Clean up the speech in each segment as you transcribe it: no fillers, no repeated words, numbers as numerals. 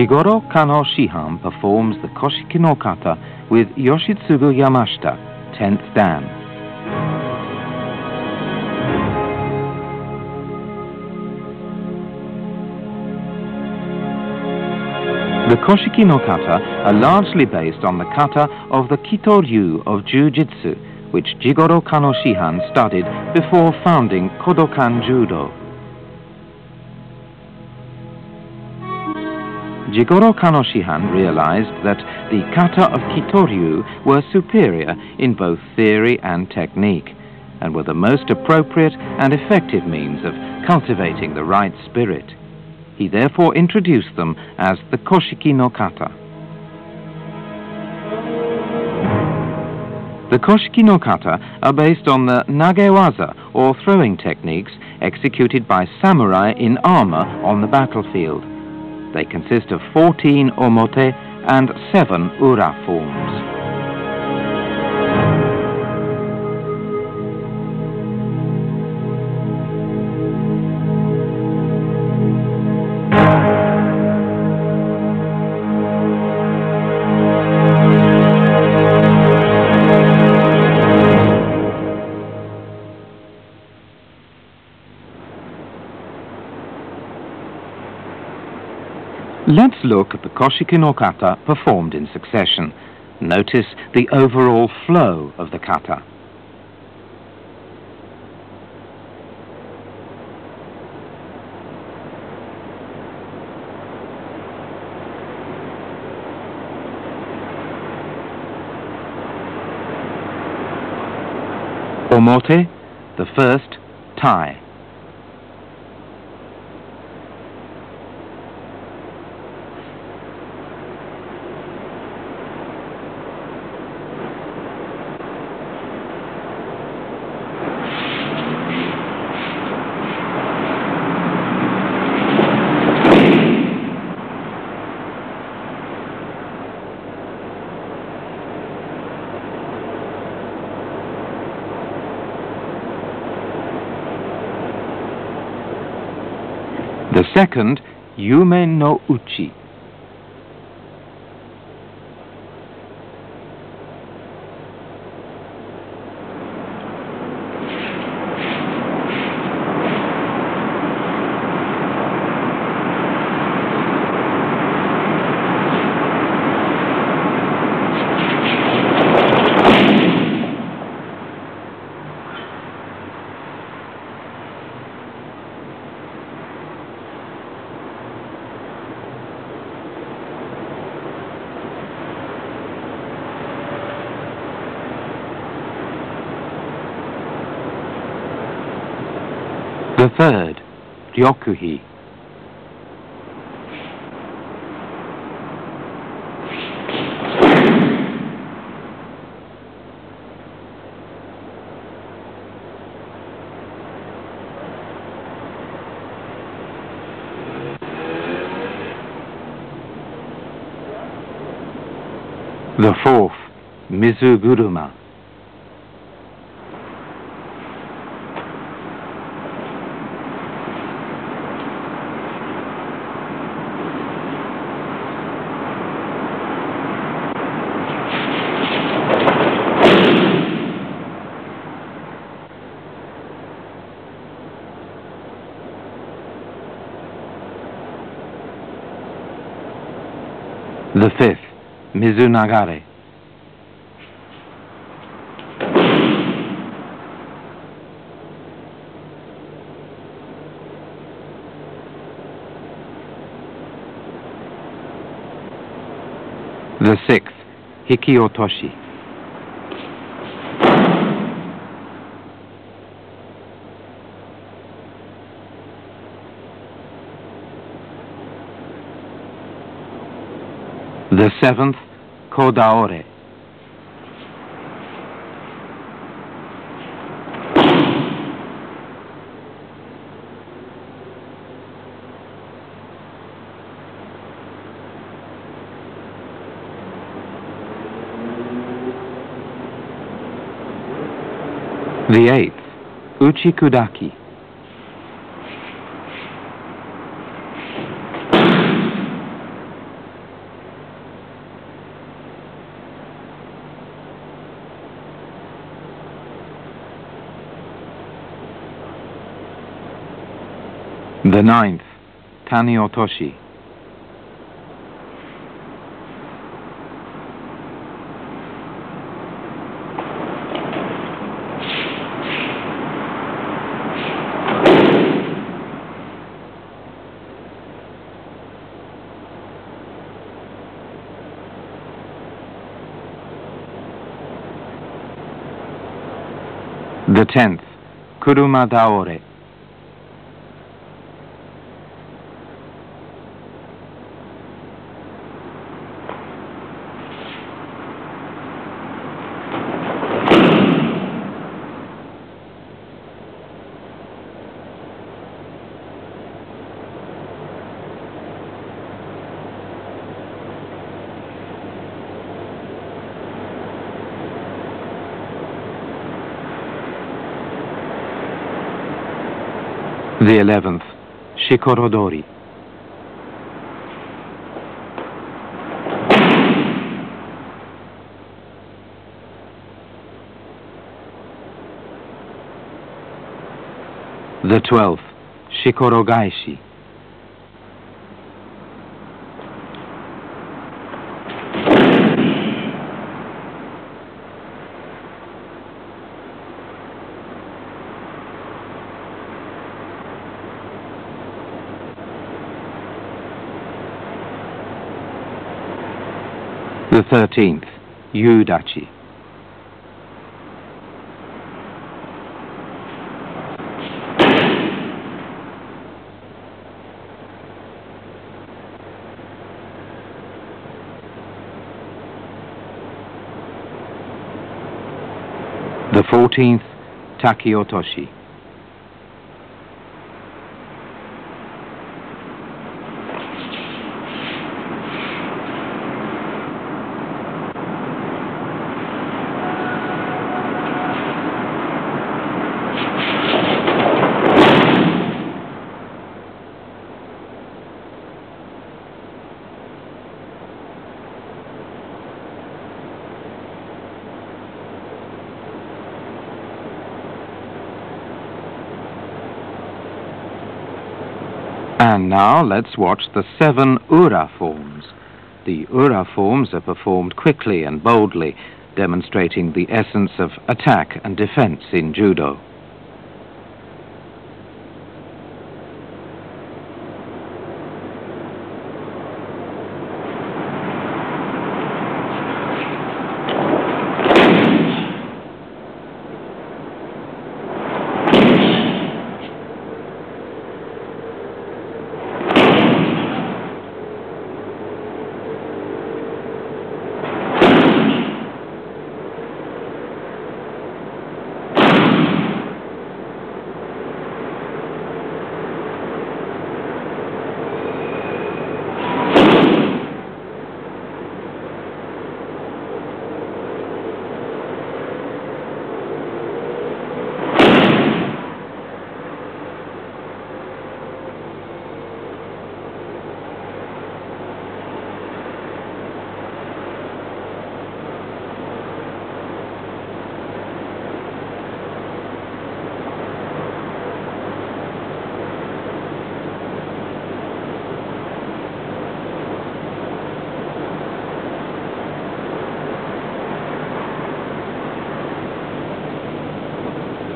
Jigoro Kano Shihan performs the Koshiki no Kata with Yoshitsugu Yamashita, 10th Dan. The Koshiki no Kata are largely based on the kata of the Kito-ryu of Jiu-Jitsu, which Jigoro Kano Shihan studied before founding Kata Judo. Jigoro Kano Shihan realized that the kata of Kito-ryu were superior in both theory and technique, and were the most appropriate and effective means of cultivating the right spirit. He therefore introduced them as the Koshiki no Kata. The Koshiki no Kata are based on the nagewaza, or throwing techniques, executed by samurai in armor on the battlefield. They consist of 14 omote and 7 ura forms. Let's look at the Koshiki no Kata performed in succession. Notice the overall flow of the kata. Omote, the first, tai. The second, Yume no Uchi. The third, Ryokuhi. The fourth, Mizuguruma. The fifth, Mizunagare. The sixth, Hikiotoshi. The seventh, Kodaore. The eighth, Uchikudaki. The 9th, Tani Otoshi. The 10th, Kuruma Daore. The 11th, Shikorodori. The 12th, Shikorogaishi. The 13th, Yudachi. The 14th, Takiotoshi. And now let's watch the 7 Ura forms. The Ura forms are performed quickly and boldly, demonstrating the essence of attack and defense in judo.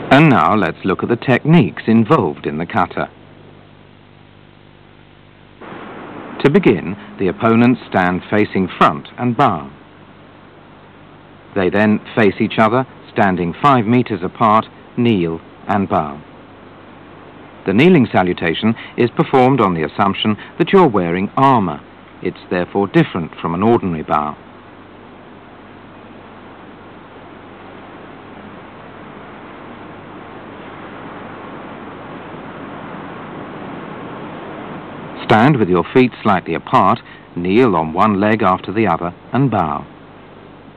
And now let's look at the techniques involved in the kata. To begin, the opponents stand facing front and bow. They then face each other, standing 5 meters apart, kneel and bow. The kneeling salutation is performed on the assumption that you're wearing armor. It's therefore different from an ordinary bow. Stand with your feet slightly apart, kneel on one leg after the other, and bow.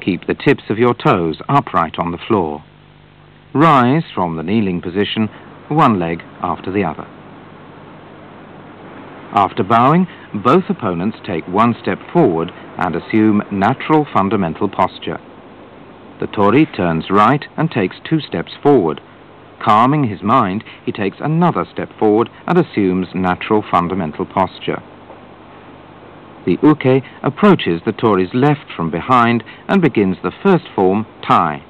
Keep the tips of your toes upright on the floor. Rise from the kneeling position, one leg after the other. After bowing, both opponents take one step forward and assume natural fundamental posture. The tori turns right and takes 2 steps forward, Calming his mind, he takes another step forward and assumes natural fundamental posture. The uke approaches the tori's left from behind and begins the first form, tai.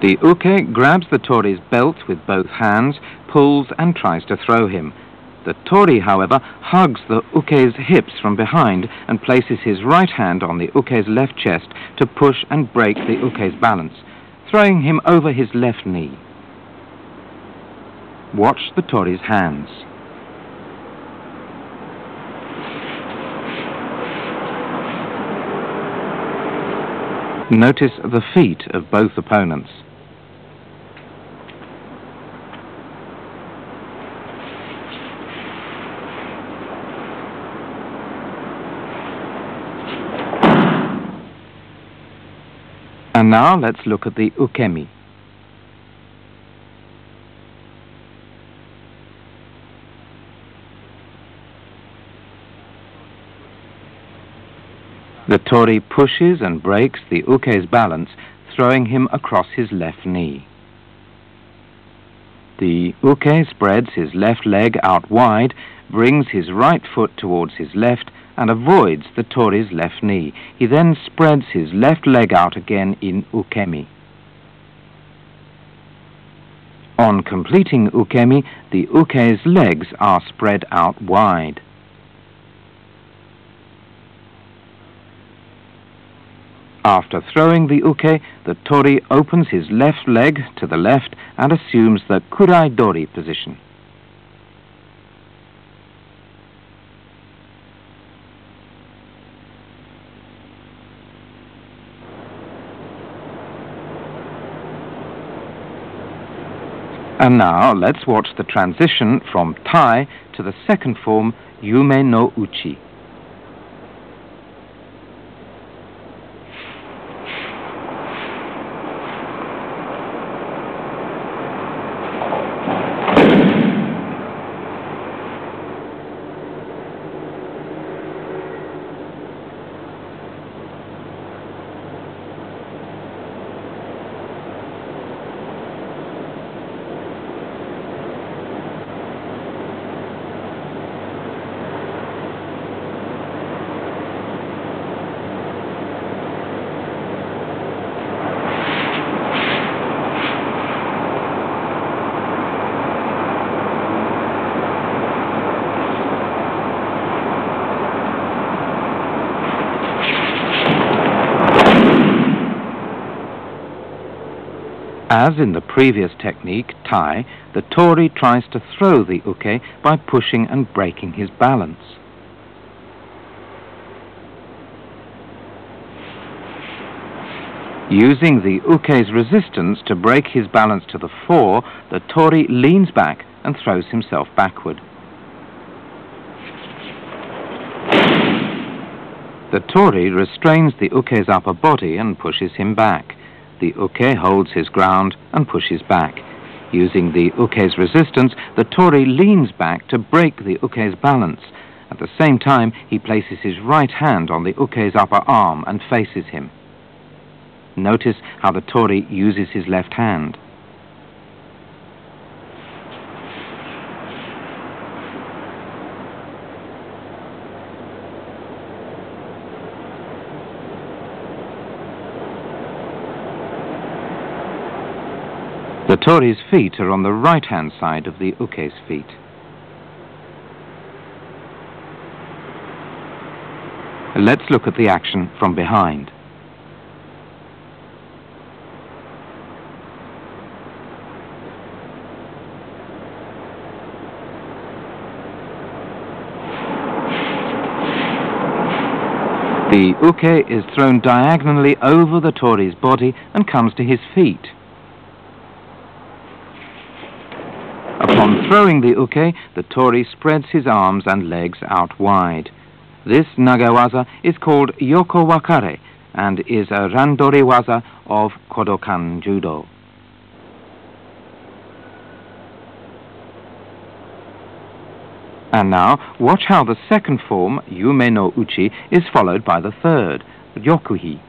The uke grabs the tori's belt with both hands, pulls and tries to throw him. The tori, however, hugs the uke's hips from behind and places his right hand on the uke's left chest to push and break the uke's balance, throwing him over his left knee. Watch the tori's hands. Notice the feet of both opponents. And now let's look at the ukemi. The tori pushes and breaks the uke's balance, throwing him across his left knee. The uke spreads his left leg out wide, brings his right foot towards his left, and avoids the tori's left knee. He then spreads his left leg out again in ukemi. On completing ukemi, the uke's legs are spread out wide. After throwing the uke, the tori opens his left leg to the left and assumes the kurai dori position. And now let's watch the transition from tai to the second form, yume no uchi. As in the previous technique, tai, the tori tries to throw the uke by pushing and breaking his balance. Using the uke's resistance to break his balance to the fore, the tori leans back and throws himself backward. The tori restrains the uke's upper body and pushes him back. The uke holds his ground and pushes back. Using the uke's resistance, the tori leans back to break the uke's balance. At the same time, he places his right hand on the uke's upper arm and faces him. Notice how the tori uses his left hand. The tori's feet are on the right-hand side of the uke's feet. Let's look at the action from behind. The uke is thrown diagonally over the tori's body and comes to his feet. Upon throwing the uke, the tori spreads his arms and legs out wide. This nagawaza is called yoko wakare and is a randori waza of Kodokan Judo. And now, watch how the second form, Yume no Uchi, is followed by the third, Ryokuhi.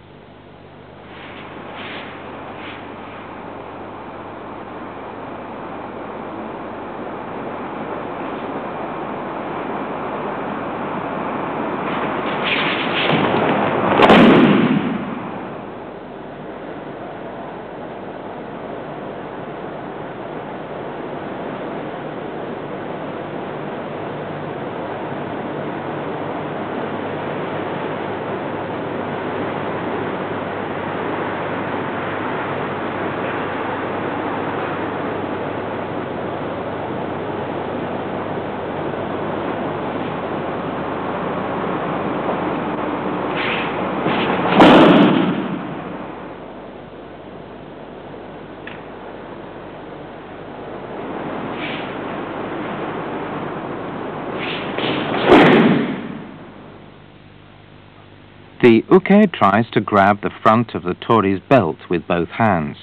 The uke tries to grab the front of the tori's belt with both hands.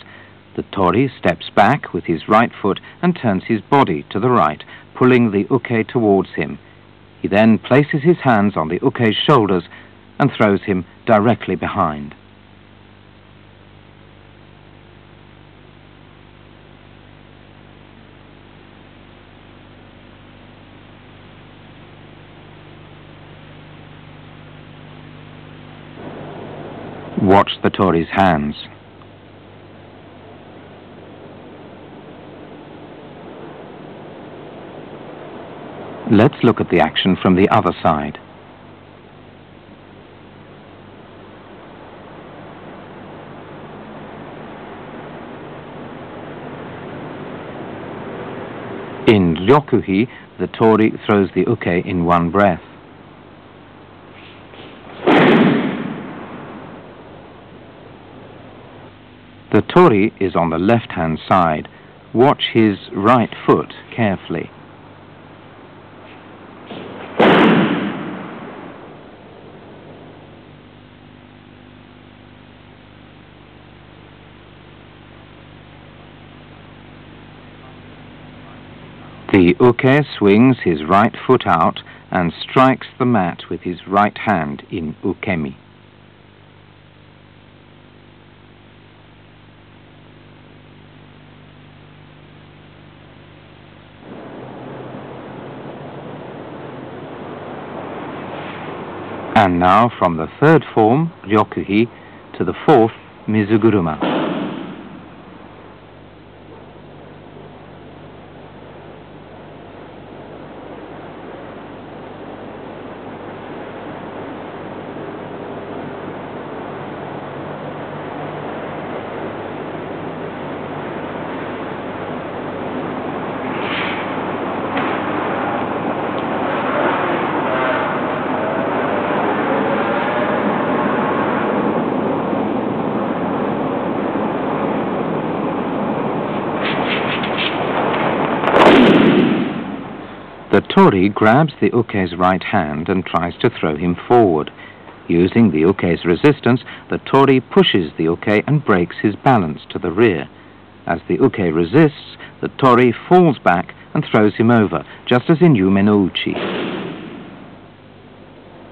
The tori steps back with his right foot and turns his body to the right, pulling the uke towards him. He then places his hands on the uke's shoulders and throws him directly behind. Watch the tori's hands. Let's look at the action from the other side. In Ryokuhi, the tori throws the uke in one breath. The tori is on the left-hand side. Watch his right foot carefully. The uke swings his right foot out and strikes the mat with his right hand in ukemi. And now from the third form, Ryokuhi, to the fourth, Mizuguruma. The tori grabs the uke's right hand and tries to throw him forward. Using the uke's resistance, the tori pushes the uke and breaks his balance to the rear. As the uke resists, the tori falls back and throws him over, just as in Yume no Uchi.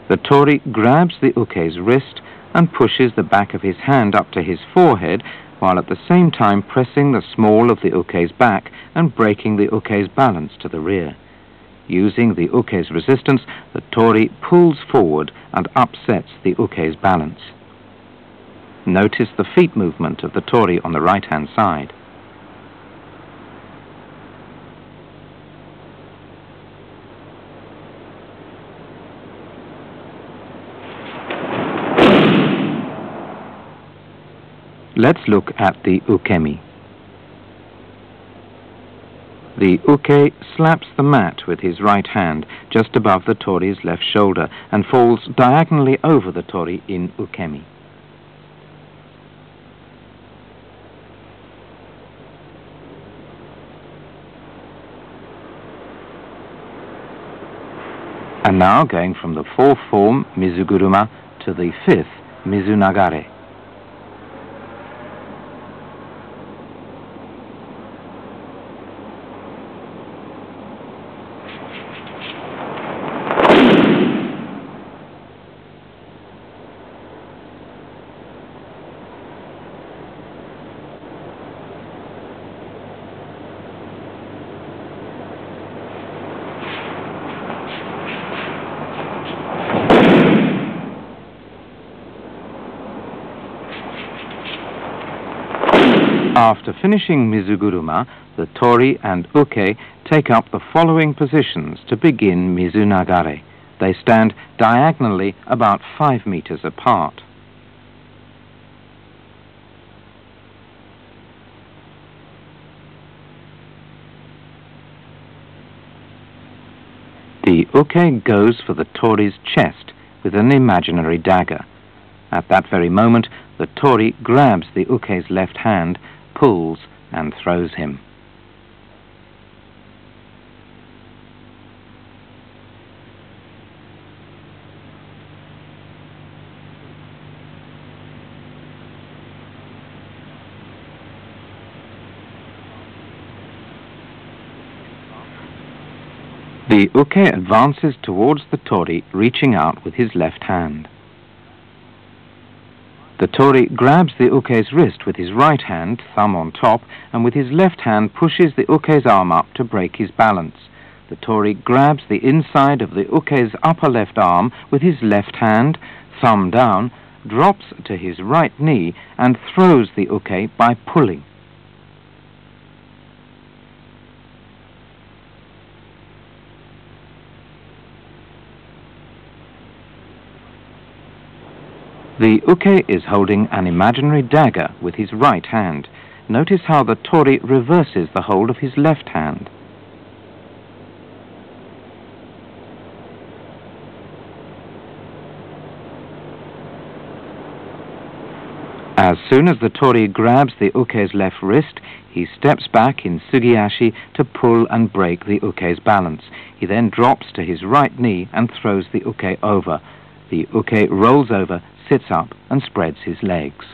The tori grabs the uke's wrist and pushes the back of his hand up to his forehead, while at the same time pressing the small of the uke's back and breaking the uke's balance to the rear. Using the uke's resistance, the tori pulls forward and upsets the uke's balance. Notice the feet movement of the tori on the right-hand side. Let's look at the ukemi. The uke slaps the mat with his right hand just above the tori's left shoulder and falls diagonally over the tori in ukemi. And now going from the fourth form, Mizuguruma, to the fifth, Mizunagare. After finishing Mizuguruma, the tori and uke take up the following positions to begin Mizunagare. They stand diagonally about 5 meters apart. The uke goes for the tori's chest with an imaginary dagger. At that very moment, the tori grabs the uke's left hand, pulls, and throws him. The uke advances towards the tori, reaching out with his left hand. The tori grabs the uke's wrist with his right hand, thumb on top, and with his left hand pushes the uke's arm up to break his balance. The tori grabs the inside of the uke's upper left arm with his left hand, thumb down, drops to his right knee, and throws the uke by pulling. The uke is holding an imaginary dagger with his right hand. Notice how the tori reverses the hold of his left hand. As soon as the tori grabs the uke's left wrist, he steps back in sugiashi to pull and break the uke's balance. He then drops to his right knee and throws the uke over. The uke rolls over, sits up, and spreads his legs.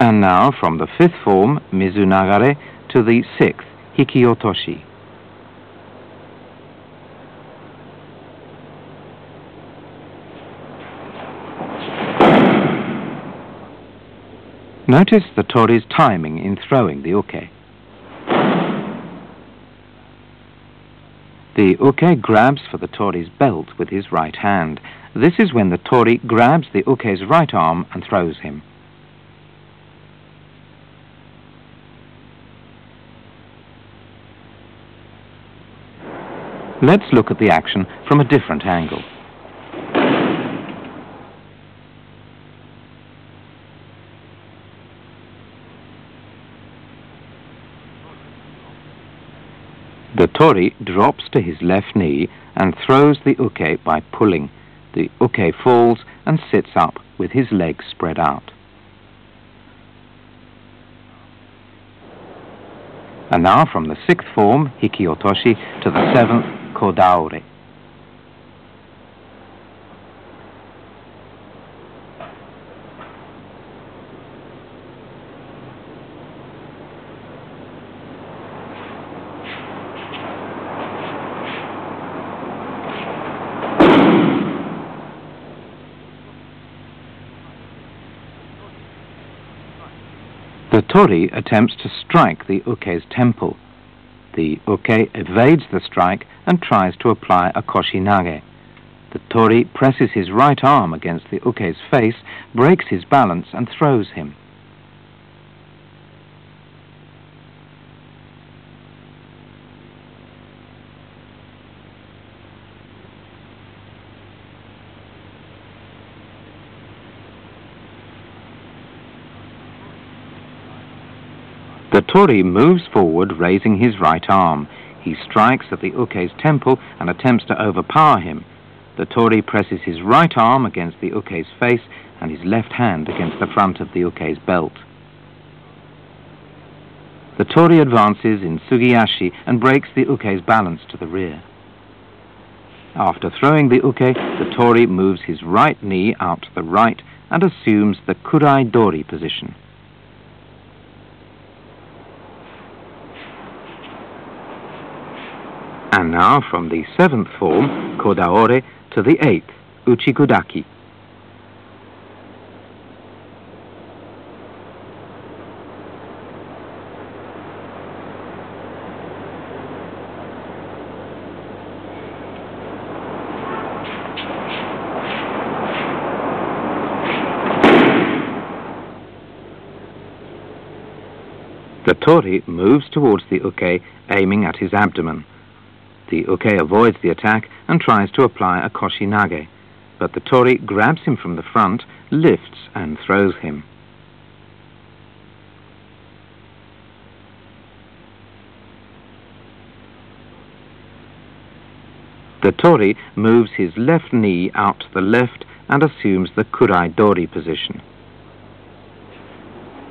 And now from the 5th form, Mizunagare, to the 6th, Hikiotoshi. Notice the tori's timing in throwing the uke. The uke grabs for the tori's belt with his right hand. This is when the tori grabs the uke's right arm and throws him. Let's look at the action from a different angle. The tori drops to his left knee and throws the uke by pulling. The uke falls and sits up with his legs spread out. And now from the 6th form, Hikiotoshi, to the 7th, Kodaore. The tori attempts to strike the uke's temple. The uke evades the strike and tries to apply a koshinage. The tori presses his right arm against the uke's face, breaks his balance, and throws him. The tori moves forward, raising his right arm. He strikes at the uke's temple and attempts to overpower him. The tori presses his right arm against the uke's face and his left hand against the front of the uke's belt. The tori advances in sugiashi and breaks the uke's balance to the rear. After throwing the uke, the tori moves his right knee out to the right and assumes the kurai dori position. And now from the 7th form, Kodaore, to the 8th, Uchikudaki. The tori moves towards the uke, aiming at his abdomen. The uke avoids the attack and tries to apply a koshinage, but the tori grabs him from the front, lifts and throws him. The tori moves his left knee out to the left and assumes the kurai-dori position.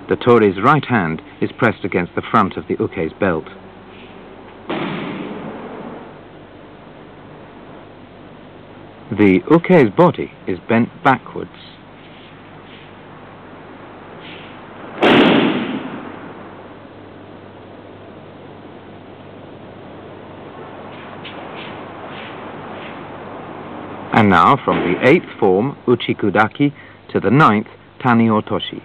The tori's right hand is pressed against the front of the uke's belt. The uke's body is bent backwards. And now from the 8th form, Uchikudaki, to the 9th, Tani-otoshi.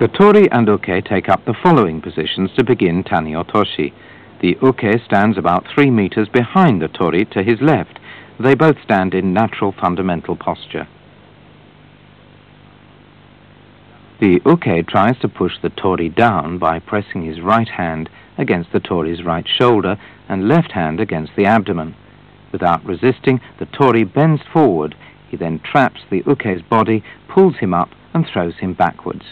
The tori and uke take up the following positions to begin Tani-otoshi. The uke stands about 3 meters behind the tori to his left. They both stand in natural fundamental posture. The uke tries to push the tori down by pressing his right hand against the tori's right shoulder and left hand against the abdomen. Without resisting, the tori bends forward. He then traps the uke's body, pulls him up and throws him backwards.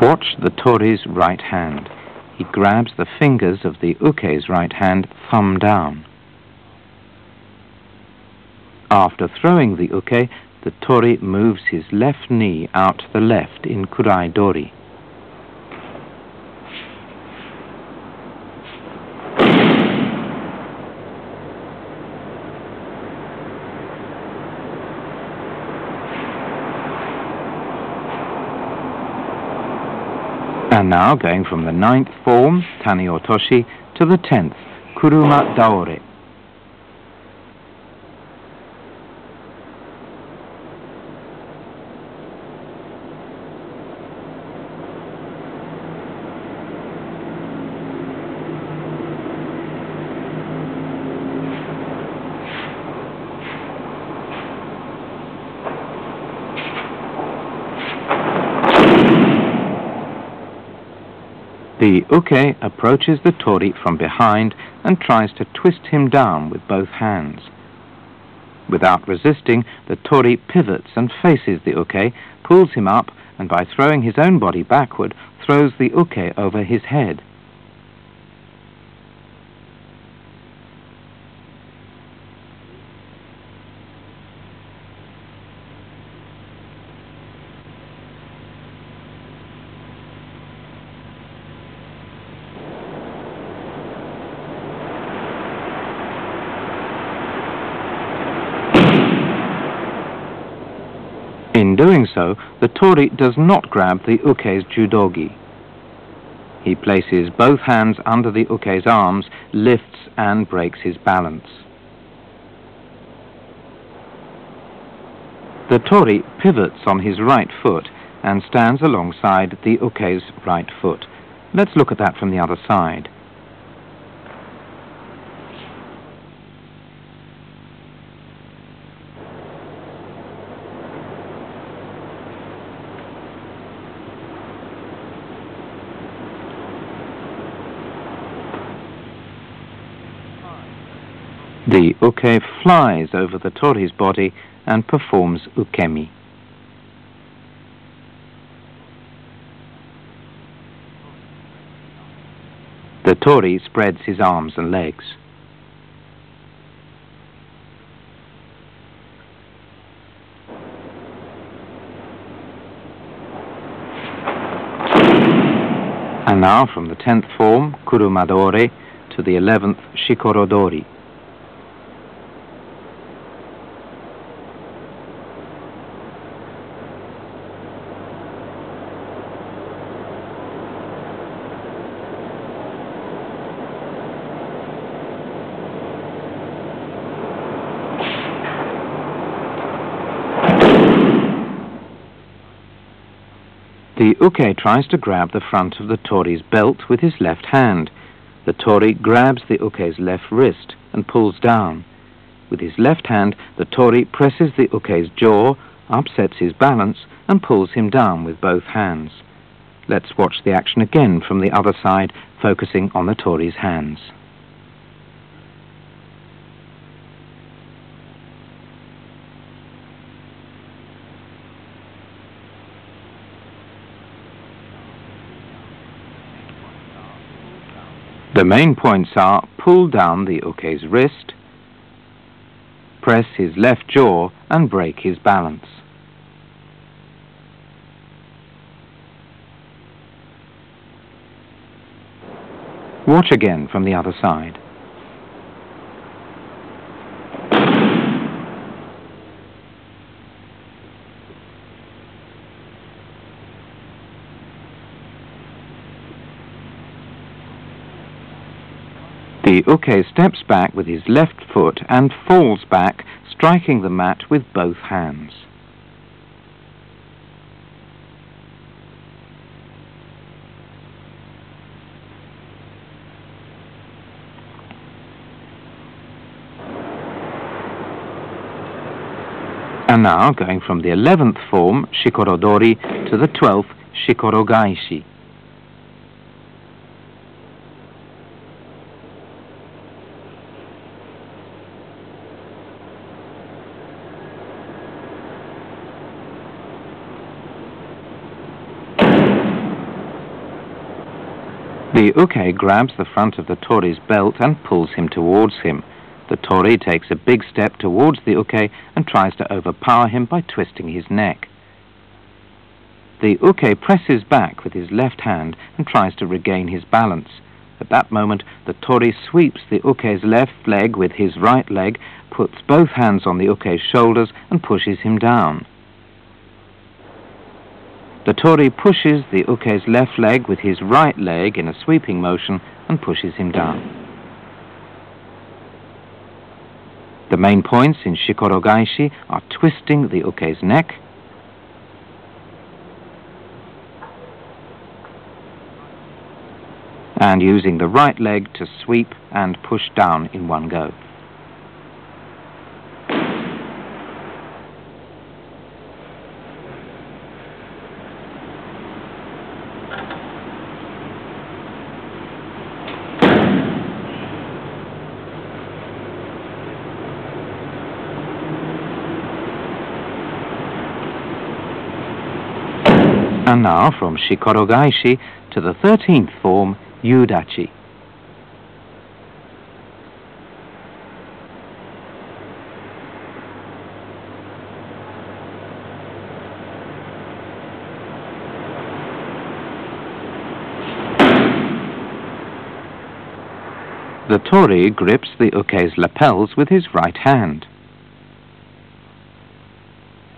Watch the tori's right hand. He grabs the fingers of the uke's right hand, thumb down. After throwing the uke, the tori moves his left knee out to the left in kurai-dori. And now going from the 9th form, Tani-otoshi, to the 10th, Kuruma-daore. The uke approaches the tori from behind and tries to twist him down with both hands. Without resisting, the tori pivots and faces the uke, pulls him up, and by throwing his own body backward, throws the uke over his head. In doing so, the tori does not grab the uke's judogi. He places both hands under the uke's arms, lifts and breaks his balance. The tori pivots on his right foot and stands alongside the uke's right foot. Let's look at that from the other side. The uke flies over the tori's body and performs ukemi. The tori spreads his arms and legs. And now from the 10th form, Kuruma-daore, to the 11th Shikorodori. The uke tries to grab the front of the tori's belt with his left hand. The tori grabs the uke's left wrist and pulls down. With his left hand, the tori presses the uke's jaw, upsets his balance, and pulls him down with both hands. Let's watch the action again from the other side, focusing on the tori's hands. The main points are: pull down the uke's wrist, press his left jaw, and break his balance. Watch again from the other side. The uke steps back with his left foot and falls back, striking the mat with both hands. And now, going from the 11th form, Shikorodori, to the 12th, Shikorogaishi. The uke grabs the front of the tori's belt and pulls him towards him. The tori takes a big step towards the uke and tries to overpower him by twisting his neck. The uke presses back with his left hand and tries to regain his balance. At that moment, the tori sweeps the uke's left leg with his right leg, puts both hands on the uke's shoulders and pushes him down. The tori pushes the uke's left leg with his right leg in a sweeping motion and pushes him down. The main points in Shikorogaishi are twisting the uke's neck, and using the right leg to sweep and push down in one go. And now from Shikorogaishi to the 13th form, Yudachi. The tori grips the uke's lapels with his right hand.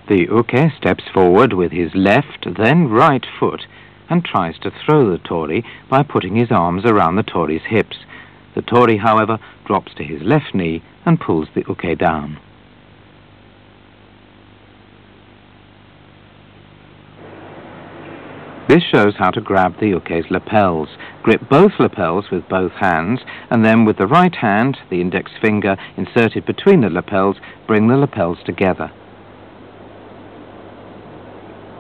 The uke steps forward with his left, then right foot, and tries to throw the tori by putting his arms around the tori's hips. The tori, however, drops to his left knee and pulls the uke down. This shows how to grab the uke's lapels. Grip both lapels with both hands, and then with the right hand, the index finger inserted between the lapels, bring the lapels together.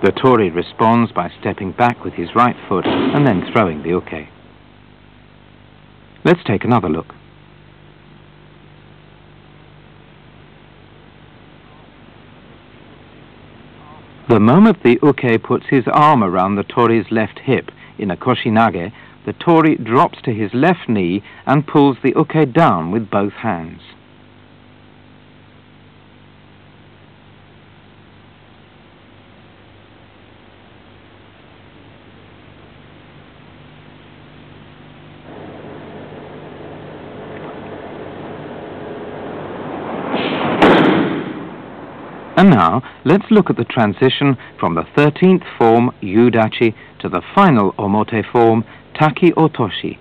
The tori responds by stepping back with his right foot and then throwing the uke. Let's take another look. The moment the uke puts his arm around the tori's left hip in a koshinage, the tori drops to his left knee and pulls the uke down with both hands. And now, let's look at the transition from the 13th form, Yudachi, to the final omote form, Taki Otoshi.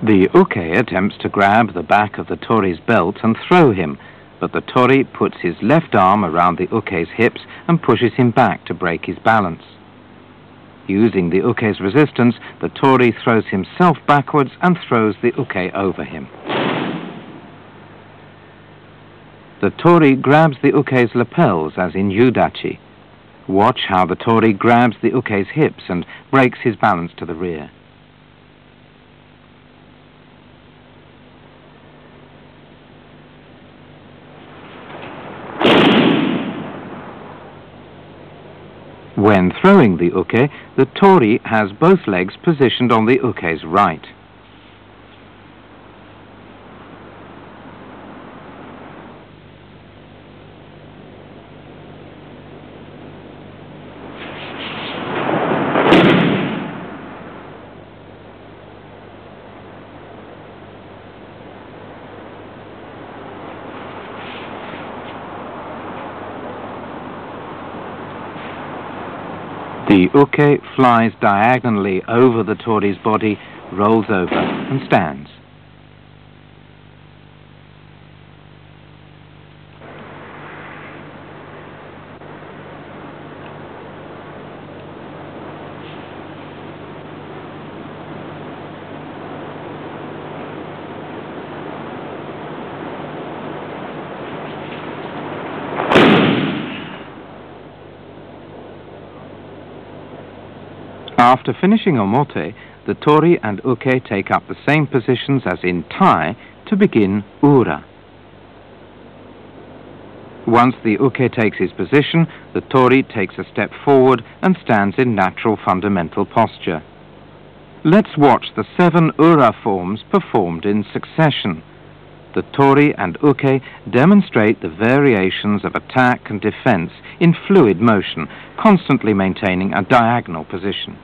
The uke attempts to grab the back of the tori's belt and throw him, but the tori puts his left arm around the uke's hips and pushes him back to break his balance. Using the uke's resistance, the tori throws himself backwards and throws the uke over him. The tori grabs the uke's lapels as in Yudachi. Watch how the tori grabs the uke's hips and breaks his balance to the rear. When throwing the uke, the tori has both legs positioned on the uke's right. The uke flies diagonally over the tori's body, rolls over and stands. After finishing omote, the tori and uke take up the same positions as in tai to begin ura. Once the uke takes his position, the tori takes a step forward and stands in natural fundamental posture. Let's watch the 7 ura forms performed in succession. The tori and uke demonstrate the variations of attack and defense in fluid motion, constantly maintaining a diagonal position.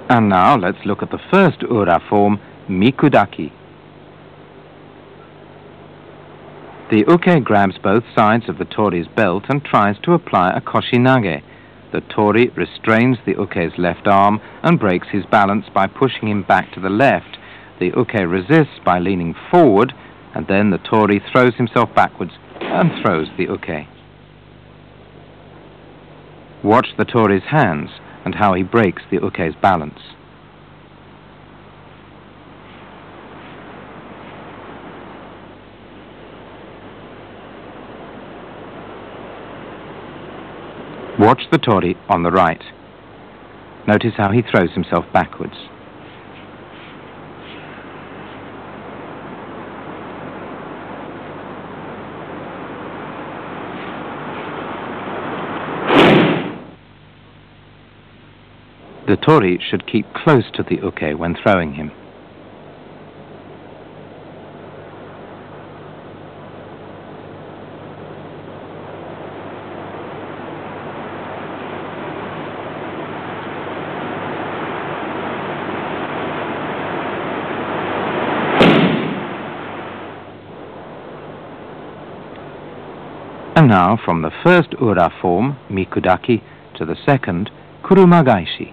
And now let's look at the first ura form, Mikudaki. The uke grabs both sides of the tori's belt and tries to apply a koshinage. The tori restrains the uke's left arm and breaks his balance by pushing him back to the left. The uke resists by leaning forward, and then the tori throws himself backwards and throws the uke. Watch the tori's hands and how he breaks the uke's balance. Watch the tori on the right. Notice how he throws himself backwards. The tori should keep close to the uke when throwing him. And now from the first ura form, Mikudaki, to the second, Kurumagaishi.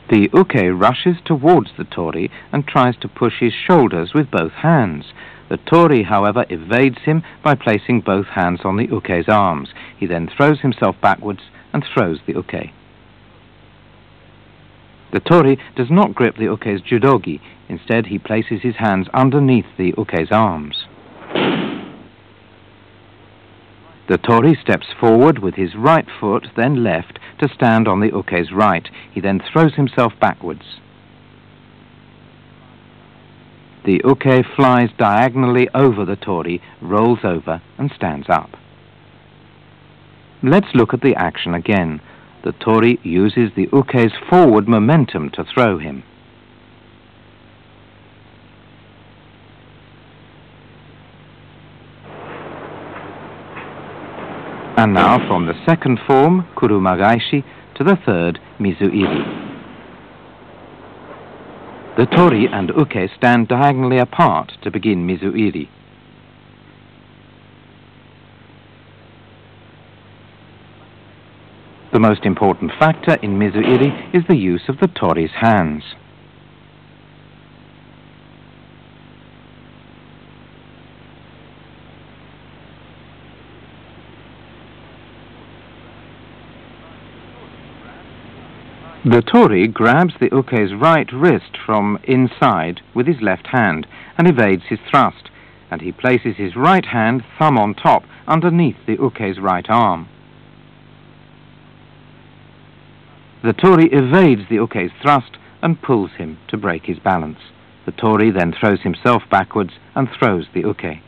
The uke rushes towards the tori and tries to push his shoulders with both hands. The tori, however, evades him by placing both hands on the uke's arms. He then throws himself backwards and throws the uke. The tori does not grip the uke's judogi. Instead, he places his hands underneath the uke's arms. The tori steps forward with his right foot, then left, to stand on the uke's right. He then throws himself backwards. The uke flies diagonally over the tori, rolls over, and stands up. Let's look at the action again. The tori uses the uke's forward momentum to throw him. And now from the second form, kurumagaishi, to the third, mizuiri. The tori and uke stand diagonally apart to begin mizuiri. The most important factor in mizuiri is the use of the tori's hands. The tori grabs the uke's right wrist from inside with his left hand and evades his thrust, and he places his right hand, thumb on top, underneath the uke's right arm. The tori evades the uke's thrust and pulls him to break his balance. The tori then throws himself backwards and throws the uke.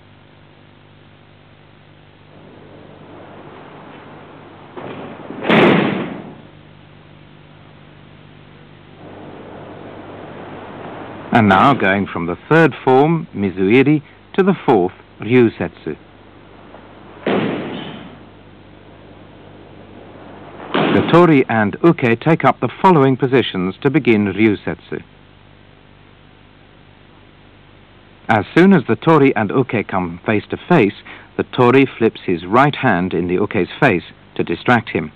And now going from the third form, mizuiri, to the fourth, ryusetsu. The tori and uke take up the following positions to begin ryusetsu. As soon as the tori and uke come face to face, the tori flips his right hand in the uke's face to distract him.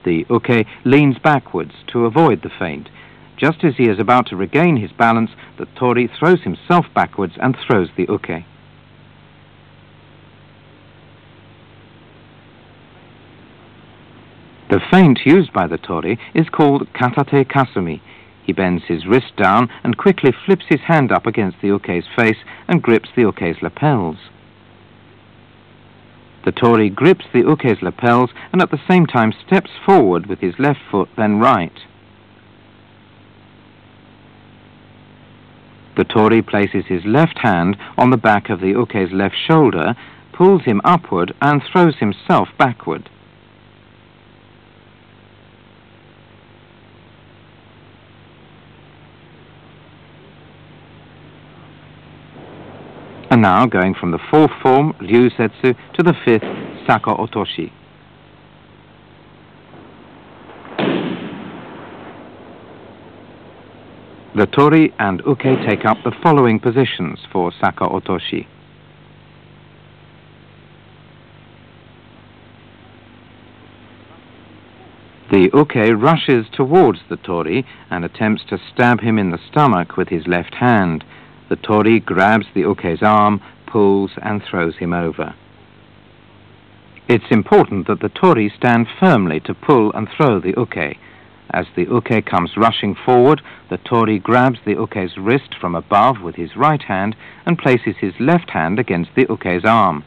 The uke leans backwards to avoid the feint. Just as he is about to regain his balance, the tori throws himself backwards and throws the uke. The feint used by the tori is called katate kasumi. He bends his wrist down and quickly flips his hand up against the uke's face and grips the uke's lapels. The tori grips the uke's lapels and at the same time steps forward with his left foot, then right. The tori places his left hand on the back of the uke's left shoulder, pulls him upward and throws himself backward. And now going from the fourth form, ryusetsu, to the fifth, saka otoshi. The tori and uke take up the following positions for saka otoshi. The uke rushes towards the tori and attempts to stab him in the stomach with his left hand. The tori grabs the uke's arm, pulls and throws him over. It's important that the tori stand firmly to pull and throw the uke. As the uke comes rushing forward, the tori grabs the uke's wrist from above with his right hand and places his left hand against the uke's arm.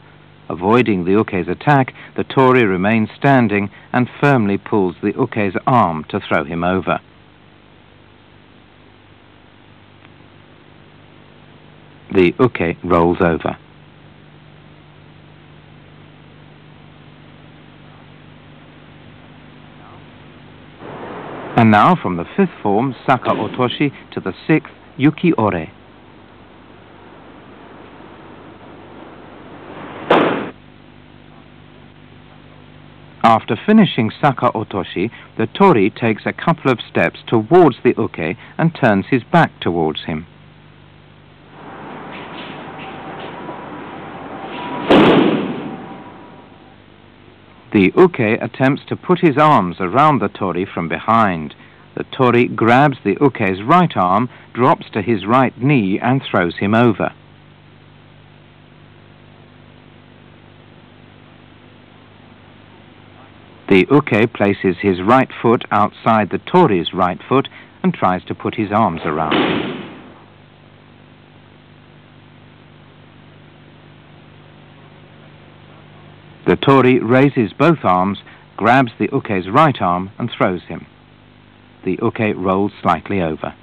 Avoiding the uke's attack, the tori remains standing and firmly pulls the uke's arm to throw him over. The uke rolls over. And now from the fifth form, saka otoshi, to the sixth, yuki ore. After finishing saka otoshi, the tori takes a couple of steps towards the uke and turns his back towards him. The uke attempts to put his arms around the tori from behind. The tori grabs the uke's right arm, drops to his right knee and throws him over. The uke places his right foot outside the tori's right foot and tries to put his arms around him. The tori raises both arms, grabs the uke's right arm and throws him. The uke rolls slightly over.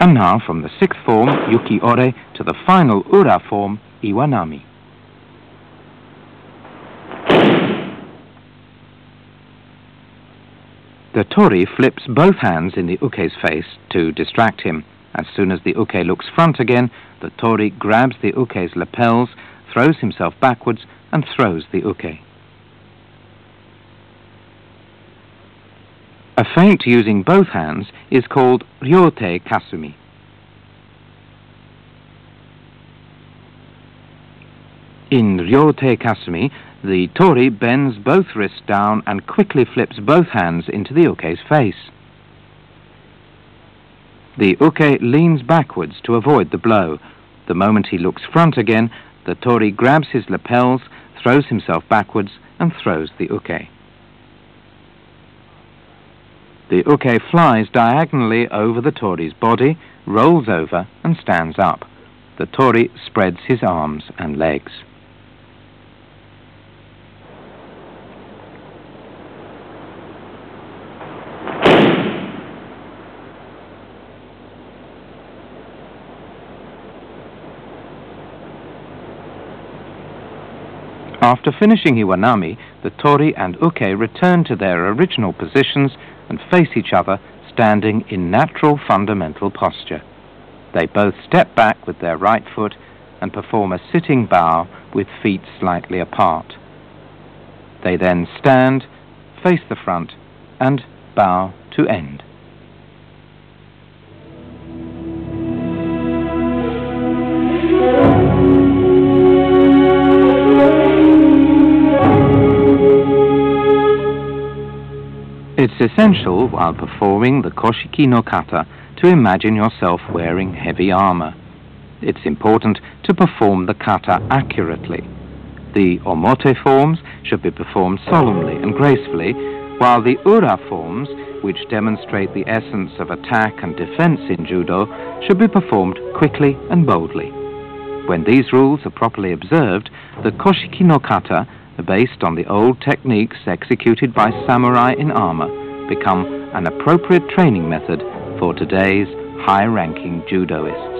And now from the sixth form, Yuki-ore, to the final ura form, Iwanami. The tori flips both hands in the uke's face to distract him. As soon as the uke looks front again, the tori grabs the uke's lapels, throws himself backwards, and throws the uke. A feint using both hands is called ryote kasumi. In ryote kasumi, the tori bends both wrists down and quickly flips both hands into the uke's face. The uke leans backwards to avoid the blow. The moment he looks front again, the tori grabs his lapels, throws himself backwards, and throws the uke. The uke flies diagonally over the tori's body, rolls over, and stands up. The tori spreads his arms and legs. After finishing Iwanami, the tori and uke return to their original positions and face each other, standing in natural fundamental posture. They both step back with their right foot and perform a sitting bow with feet slightly apart. They then stand, face the front, and bow to end. It's essential, while performing the koshiki no kata, to imagine yourself wearing heavy armor. It's important to perform the kata accurately. The omote forms should be performed solemnly and gracefully, while the ura forms, which demonstrate the essence of attack and defense in judo, should be performed quickly and boldly. When these rules are properly observed, the koshiki no kata, based on the old techniques executed by samurai in armor, become an appropriate training method for today's high-ranking judoists.